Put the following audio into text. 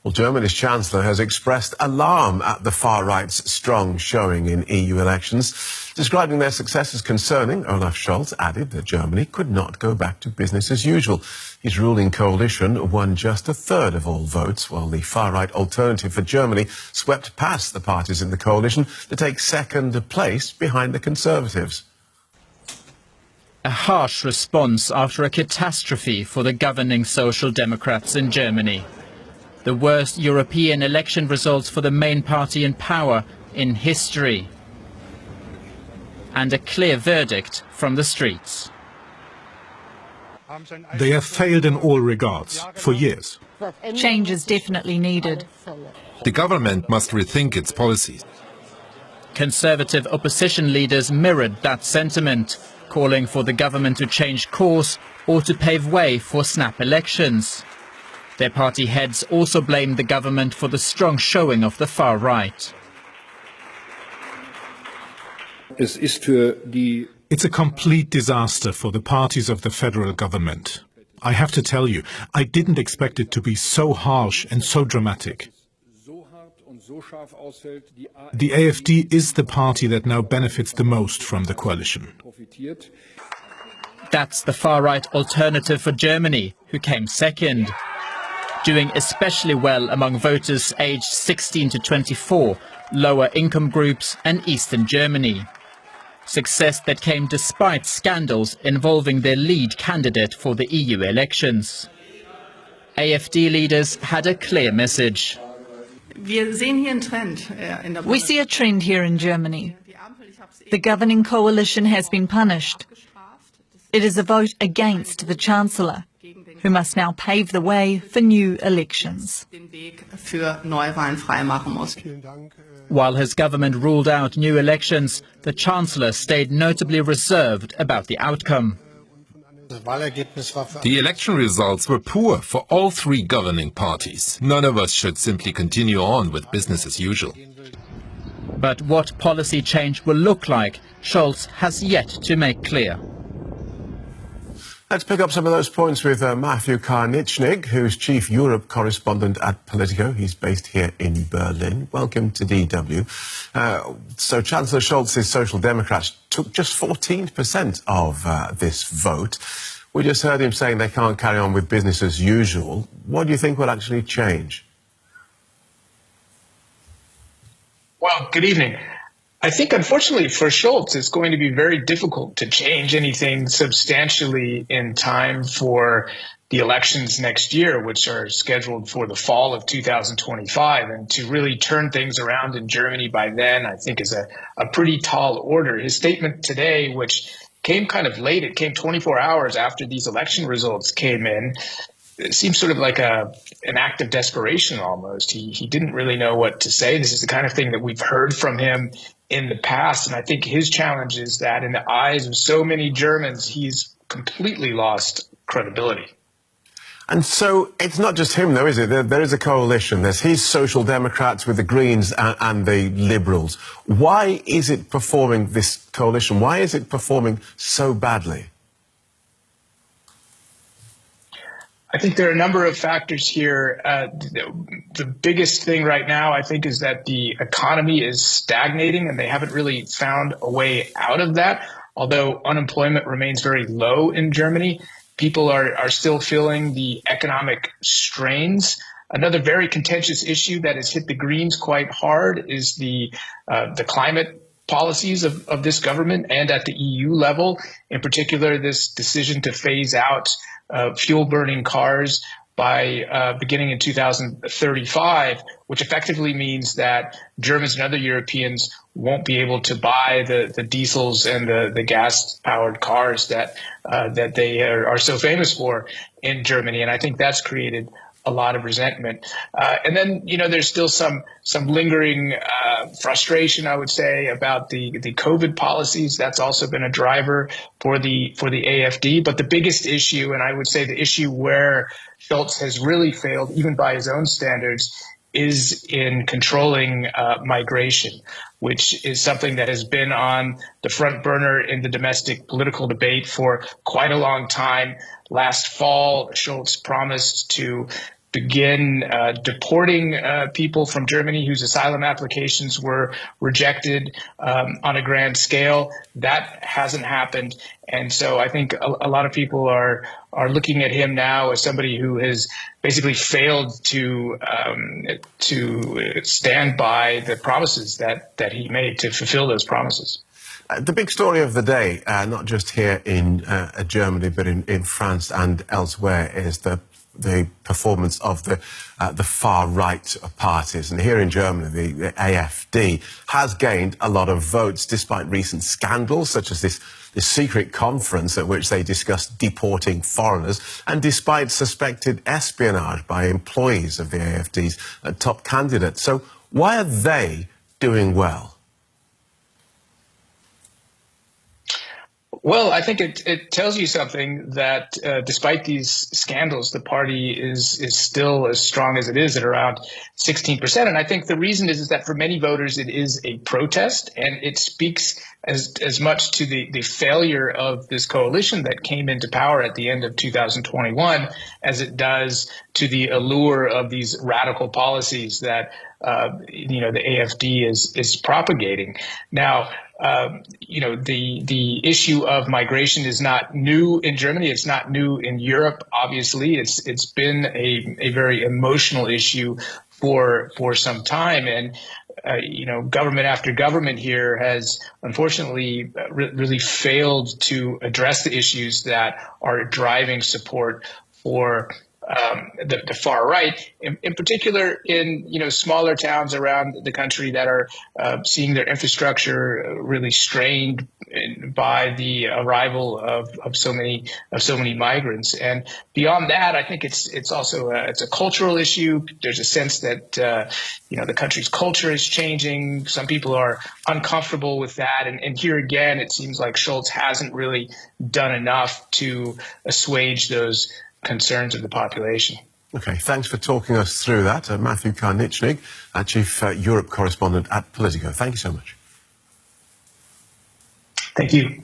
Well, Germany's Chancellor has expressed alarm at the far right's strong showing in EU elections. Describing their success as concerning, Olaf Scholz added that Germany could not go back to business as usual. His ruling coalition won just a third of all votes, while the far-right Alternative for Germany swept past the parties in the coalition to take second place behind the Conservatives. A harsh response after a catastrophe for the governing Social Democrats in Germany. The worst European election results for the main party in power in history. And a clear verdict from the streets. They have failed in all regards, for years. Change is definitely needed. The government must rethink its policies. Conservative opposition leaders mirrored that sentiment, calling for the government to change course or to pave way for snap elections. Their party heads also blamed the government for the strong showing of the far right. It's a complete disaster for the parties of the federal government. I have to tell you, I didn't expect it to be so harsh and so dramatic. The AfD is the party that now benefits the most from the coalition. That's the far-right Alternative for Germany, who came second. Doing especially well among voters aged 16 to 24, lower income groups and Eastern Germany. Success that came despite scandals involving their lead candidate for the EU elections. AfD leaders had a clear message. We see a trend here in Germany. The governing coalition has been punished. It is a vote against the Chancellor, who must now pave the way for new elections. While his government ruled out new elections, the Chancellor stayed notably reserved about the outcome. The election results were poor for all three governing parties. None of us should simply continue on with business as usual. But what policy change will look like, Scholz has yet to make clear. Let's pick up some of those points with Matthew Karnichnik, who's Chief Europe Correspondent at Politico. He's based here in Berlin. Welcome to DW. So Chancellor Scholz's Social Democrats took just 14% of this vote. We just heard him saying they can't carry on with business as usual. What do you think will actually change? Well, good evening. I think, unfortunately, for Scholz, it's going to be very difficult to change anything substantially in time for the elections next year, which are scheduled for the fall of 2025. And to really turn things around in Germany by then, I think, is a pretty tall order. His statement today, which came kind of late, it came 24 hours after these election results came in, it seems sort of like an act of desperation almost. He didn't really know what to say. This is the kind of thing that we've heard from him in the past. And I think his challenge is that in the eyes of so many Germans, he's completely lost credibility. And so it's not just him, though, is it? There is a coalition. There's his Social Democrats with the Greens and the Liberals. Why is it performing, this coalition, why is it performing so badly? I think there are a number of factors here. The biggest thing right now, I think, is that the economy is stagnating and they haven't really found a way out of that. Although unemployment remains very low in Germany, people are still feeling the economic strains. Another very contentious issue that has hit the Greens quite hard is the climate policies of this government and at the EU level. In particular, this decision to phase out fuel-burning cars by beginning in 2035, which effectively means that Germans and other Europeans won't be able to buy the diesels and the gas-powered cars that they are so famous for in Germany. And I think that's created a lot of resentment. And then, there's still some lingering frustration, I would say, about the COVID policies. That's also been a driver for the AfD. But the biggest issue, and I would say the issue where Scholz has really failed, even by his own standards, is in controlling migration, which is something that has been on the front burner in the domestic political debate for quite a long time. Last fall, Scholz promised to begin deporting people from Germany whose asylum applications were rejected on a grand scale. That hasn't happened. And so I think a lot of people are looking at him now as somebody who has basically failed to stand by the promises that he made, to fulfill those promises. The big story of the day, not just here in Germany, but in France and elsewhere, is the performance of the far-right parties. And here in Germany, the AfD has gained a lot of votes despite recent scandals, such as this secret conference at which they discussed deporting foreigners, and despite suspected espionage by employees of the AfD's top candidates. So why are they doing well? Well, I think it tells you something that despite these scandals, the party is still as strong as it is at around 16%. And I think the reason is that for many voters, it is a protest, and it speaks as much to the failure of this coalition that came into power at the end of 2021 as it does to the allure of these radical policies that the AfD is propagating. Now, the issue of migration is not new in Germany. It's not new in Europe. Obviously, it's been a very emotional issue for some time, and government after government here has unfortunately really failed to address the issues that are driving support for the far right, in particular in smaller towns around the country that are seeing their infrastructure really strained by the arrival of so many migrants. And beyond that, I think it's also it's a cultural issue. There's a sense that the country's culture is changing. Some people are uncomfortable with that, and here again, it seems like Scholz hasn't really done enough to assuage those concerns of the population. Okay, thanks for talking us through that. Matthew Karnichnig, Chief Europe Correspondent at Politico. Thank you so much. Thank you.